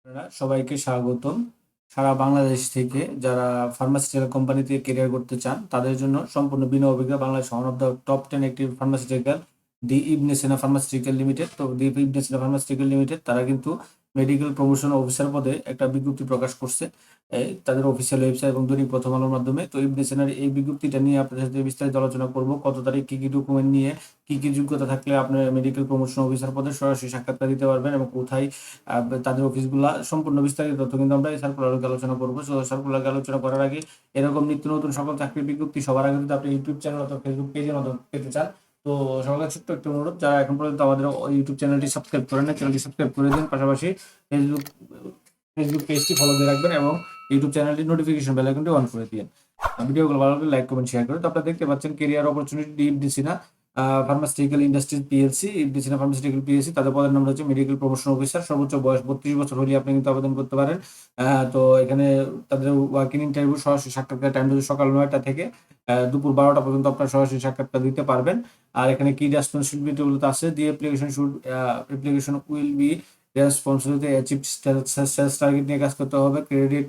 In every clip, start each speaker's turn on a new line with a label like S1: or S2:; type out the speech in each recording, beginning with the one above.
S1: আপনারা সবাইকে স্বাগতম। সারা বাংলাদেশ থেকে যারা ফার্মাসিউটিক্যাল কোম্পানিতে কেরিয়ার করতে চান তাদের জন্য সম্পূর্ণ বিনা অভিজ্ঞ Bangladesh one of the top 10 একটি ফার্মাসিউটিক্যাল দি ইবনে সিনা ফার্মাসিউটিক্যাল লিমিটেড। তো দি ইবনে সিনা ফার্মাসিউটিক্যাল লিমিটেড তারা কিন্তু মেডিকেল প্রমোশন অফিসার পদে একটা বিজ্ঞপ্তি প্রকাশ করছে তাদের অফিসিয়াল ওয়েবসাইট এবং দৈনিক প্রথম আলোর মাধ্যমে। তো ইবনে সিনার এই বিজ্ঞপ্তিটা নিয়ে আপনাদের সাথে বিস্তারিত আলোচনা করব। কত তারিখ কি কি ডকুমেন্ট নিয়ে কি কি যোগ্যতা থাকলে আপনার মেডিকেল প্রমোশন অফিসার পদে সরাসরি সাক্ষাৎকার দিতে পারবেন এবং কোথায় তাদের অফিসগুলা সম্পূর্ণ বিস্তারিত তথ্য কিন্তু আমরা এই সার্কুলারকে আলোচনা করবো। তো সার্কুলারকে আলোচনা করার আগে এরকম নিত্য নতুন সকল চাকরির বিজ্ঞপ্তি সবার আগে যদি আপনি ইউটিউব চ্যানেল অথবা ফেসবুক পেজের মাধ্যমে পেতে চান, তো সবার কাছে ছোট্ট একটা অনুরোধ, যারা এখন পর্যন্ত আমাদের ইউটিউব চ্যানেলটি সাবস্ক্রাইব করেন না, চ্যানেলটি সাবস্ক্রাইব করে দিন। পাশাপাশি ফেসবুক ফেসবুক পেজটি ফলো দিয়ে রাখবেন এবং ইউটিউব চ্যানেলটি নোটিফিকেশন বেল আইকনটি অন করে দিন। ভিডিওগুলো ভালো লাগলে লাইক কমেন্ট শেয়ার করে। তো আপনারা দেখতে পাচ্ছেন কেরিয়ার অপরচুনিটি ডিএফডিসি না ফার্মাসিউটিক্যাল ইন্ডাস্ট্রিজ পিএলসি, ডিসিনা ফার্মাসিউটিক্যাল পিএলসি, তাদের পদের নাম হচ্ছে মেডিকেল প্রমোশন অফিসার। সর্বোচ্চ বয়স 32 বছর হলে আপনি কিন্তু আবেদন করতে পারেন। তো এখানে তাদের ওয়ার্কিং ইন্টারভিউ সরাসরি সাক্ষাৎকার টাইম যদি সকাল 9টা থেকে দুপুর 12টা পর্যন্ত আপনার সরাসরি সাক্ষাৎকার দিতে পারবেন। আর এখানে কি রেসপন্সিবিলিটিগুলো আছে, the application will be responsibility achieve sales target নিয়ে কাজ করতে হবে। ক্রেডিট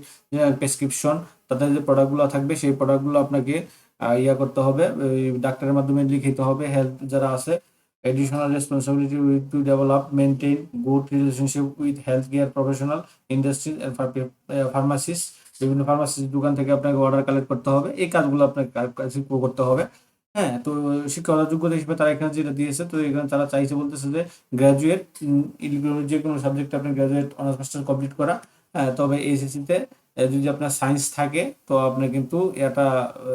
S1: প্রেসক্রিপশন, তাদের যে প্রোডাক্টগুলো থাকবে সেই প্রোডাক্টগুলো আপনাকে করতে হবে, ডাক্তারের মাধ্যমে লিখিতে হবে। হেলথ যারা আছে, additional responsibility with to develop maintain good relationship with health care professional industry pharmacist. বিভিন্ন ফার্মাসির দোকান থেকে আপনাকে অর্ডার কালেক্ট করতে হবে। এই কাজগুলো আপনাকে করতে হবে। হ্যাঁ, তো শিক্ষাগত যোগ্যতা হিসেবে তারা এখানে যেটা দিয়েছে, তো এখানে তারা চাইছে বলতেছে যে গ্রাজুয়েট যে কোনো সাবজেক্টে আপনি গ্রাজুয়েট অনার্স মাস্টার্স কমপ্লিট করা। হ্যাঁ, তবে এইচএসসিতে যদি আপনার সায়েন্স থাকে তো আপনার কিন্তু এটা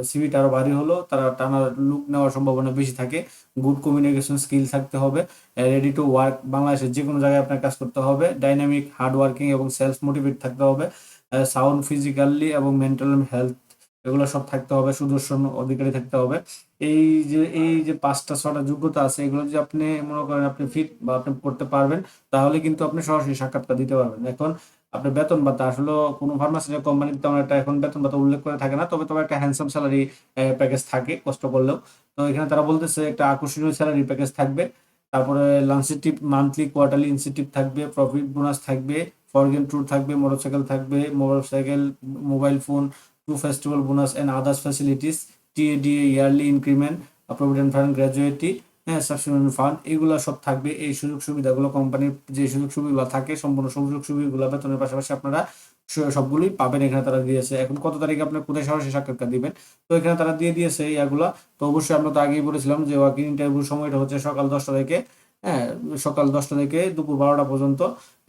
S1: সিভিটা আরো ভারী হলো, তারা টানা লুক নেওয়ার সম্ভাবনা বেশি থাকে। গুড কমিউনিকেশন স্কিল থাকতে হবে, রেডি টু ওয়ার্ক, বাংলাদেশের যে কোনো জায়গায় আপনার কাজ করতে হবে, ডাইনামিক হার্ড ওয়ার্কিং এবং সেলফ মোটিভেট থাকতে হবে, সাউন্ড ফিজিক্যালি এবং মেন্টাল হেলথ এগুলো সব থাকতে হবে, সুদর্শন অধিকারী থাকতে হবে। এই যে 5টা 6টা যোগ্যতা আছে, এগুলো যদি আপনি মনে করেন আপনি ফিট বা আপনি করতে পারবেন, তাহলে কিন্তু আপনি সরাসরি সাক্ষাৎকার দিতে পারবেন। এখন আপনার বেতন ভাতা আসলে কোনো ফার্মাসিউটিক্যাল কোম্পানিতে তেমন একটা এখন বেতন ভাতা উল্লেখ করে থাকে না, তবে একটা হ্যান্ডসাম স্যালারি প্যাকেজ থাকে কষ্ট করলেও। তো এখানে তারা বলতেছে একটা আকর্ষণীয় স্যালারি প্যাকেজ থাকবে। তারপরে লাঞ্চেটিভ, মান্থলি কোয়ার্টারলি ইনসেন্টিভ থাকবে, প্রফিট বোনাস থাকবে, ফরগেন ট্যুর থাকবে, motorcycle, mobile phone, two festival bonus and others facilities, TA DA yearly increment, provident fund, gratuity, হ্যাঁ, সাবসিডেন্ট ফান্ড, এগুলো সব থাকবে। এই সুযোগ সুবিধাগুলো কোম্পানির যে সুযোগ সুবিধাগুলো থাকে, সম্পূর্ণ সুযোগ সুবিধাগুলো বেতনের পাশাপাশি আপনারা সবগুলোই পাবেন। এখানে তারা দিয়েছে এখন কত তারিখে আপনার কোথায় সরাসরি সাক্ষাৎকার দিবেন, তো এখানে তারা দিয়ে দিয়েছে ইয়াগুলা। তো অবশ্যই আমরা তো আগেই বলেছিলাম যে ওয়ার্কিং ইন্টারভিউ সময়টা হচ্ছে সকাল 10টা থেকে, হ্যাঁ, সকাল 10টা থেকে দুপুর 12টা পর্যন্ত।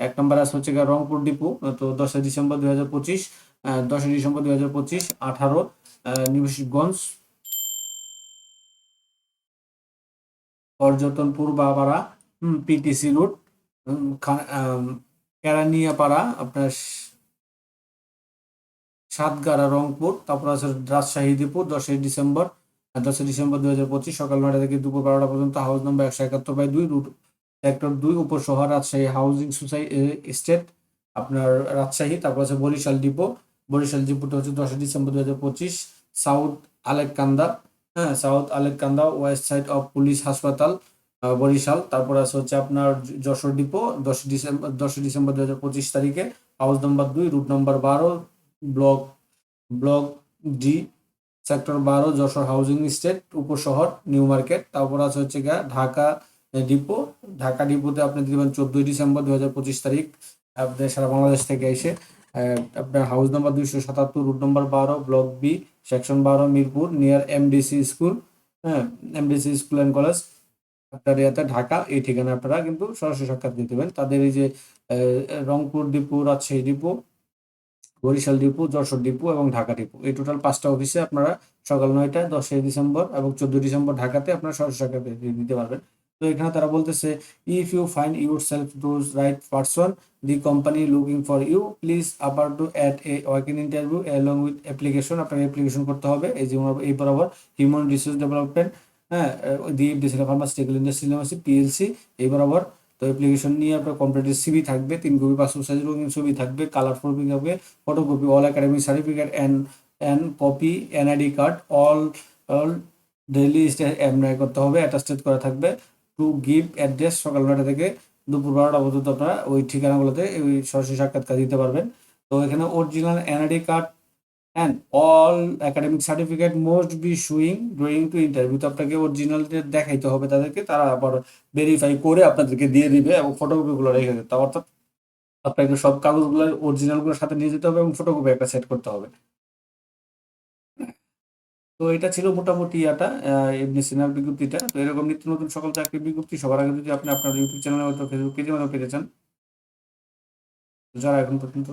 S1: এক নম্বর আছে হচ্ছে গিয়ে রংপুর ডিপো। তো 10ই ডিসেম্বর 2025, 10ই ডিসেম্বর 2025, 18 নিবাসীগঞ্জ, পর্যটনপুর বাবারা, পিটিসি রুট, কেরানিয়াপাড়া, আপনার সাতগাড়া রংপুর। তারপর আছে রাজশাহী ডিপো। 10ই ডিসেম্বর 2025, সকাল 9টা থেকে দুপুর 12টা পর্যন্ত। হাউস নম্বর 171/2, রুট সেক্টর 2, উপশহর রাজশাহী হাউজিং সোসাইটি এস্টেট, আপনার রাজশাহী। তারপর আছে বরিশাল ডিপো। বরিশাল ডিপোটা হচ্ছে 10ই ডিসেম্বর 2025, সাউথ আলেককান্দা, হ্যাঁ, south Alekanda, west side of police হাসপাতাল, বরিশাল। তারপর আছে হচ্ছে আপনার যশোর ডিপো। 10ই ডিসেম্বর 2025 তারিখে, house number 2, route number 12, block block D, sector 12, Jashore housing estate, উপশহর, নিউ মার্কেট। তারপর আছে হচ্ছে গিয়া ঢাকা ডিপো। ঢাকা ডিপোতে আপনি দিবেন 14ই ডিসেম্বর 2025 তারিখ, আপনার সারা বাংলাদেশ থেকে এসে। আপনার house number 277, route number 12, block B, section 12, Mirpur, near MDC school, হ্যাঁ, এমডিসি স্কুল অ্যান্ড কলেজ, আপনার ইয়াতে ঢাকা। এই ঠিকানা আপনারা কিন্তু সরাসরি সাক্ষাৎ দিতে পারেন। তাদের এই যে Rangpur depot, Rajshahi depot, Barishal depot, Jashore depot এবং ঢাকা ডিপো, এই টোটাল 5টা অফিসে আপনারা সকাল 9টায় 10ই ডিসেম্বর এবং 14ই ডিসেম্বর ঢাকাতে আপনারা সরাসরি সাক্ষাৎ দিতে পারবেন। তো এখানে তারা বলতেছে, if you find yourself those right person, the company looking for you, please আবার to add a working interview along with application. আপনাকে অ্যাপ্লিকেশন করতে হবে এই যেমন এই বরাবর হিউম্যান রিসোর্স ডেভেলপমেন্ট, হ্যাঁ, দি decision pharmaceutical industry limited PLC, এই বরাবর। তো অ্যাপ্লিকেশন নিয়ে আপনার কমপ্লিট সিভি থাকবে, 3 কপি পাসপোর্ট সাইজ রঙিন ছবি থাকবে, কালার ফটোকপি থাকবে, photocopy all academic certificate and copy NID card, all daily করতে হবে, অ্যাটাস্টেড করা থাকবে। টু গিভ অ্যাড্রেস, সকাল 9টা থেকে দুপুর 12টা পর্যন্ত আপনারা ওই ঠিকানাগুলোতে ওই সরাসরি সাক্ষাৎকার দিতে পারবেন। তো এখানে original NID card and all academic certificate must be showing during to interview. তো আপনাকে অরিজিনালটা দেখাইতে হবে তাদেরকে, তারা আবার ভেরিফাই করে আপনাদেরকে দিয়ে দিবে এবং ফটোকপিগুলো রেখে দেবে। তা অর্থাৎ আপনাকে সব কাগজগুলো অরিজিনালগুলোর সাথে নিয়ে যেতে হবে এবং ফটোকপি একটা সেট করতে হবে। তো এটা ছিল মোটামুটি ইবনে সিনার বিজ্ঞপ্তিটা। তো এরকম নিত্য নতুন সকল চাকরির বিজ্ঞপ্তি সবার আগে যদি আপনি আপনার ইউটিউব চ্যানেলে অথবা ফেসবুক পেজের মাধ্যমে পেতে চান, তো যারা এখন পর্যন্ত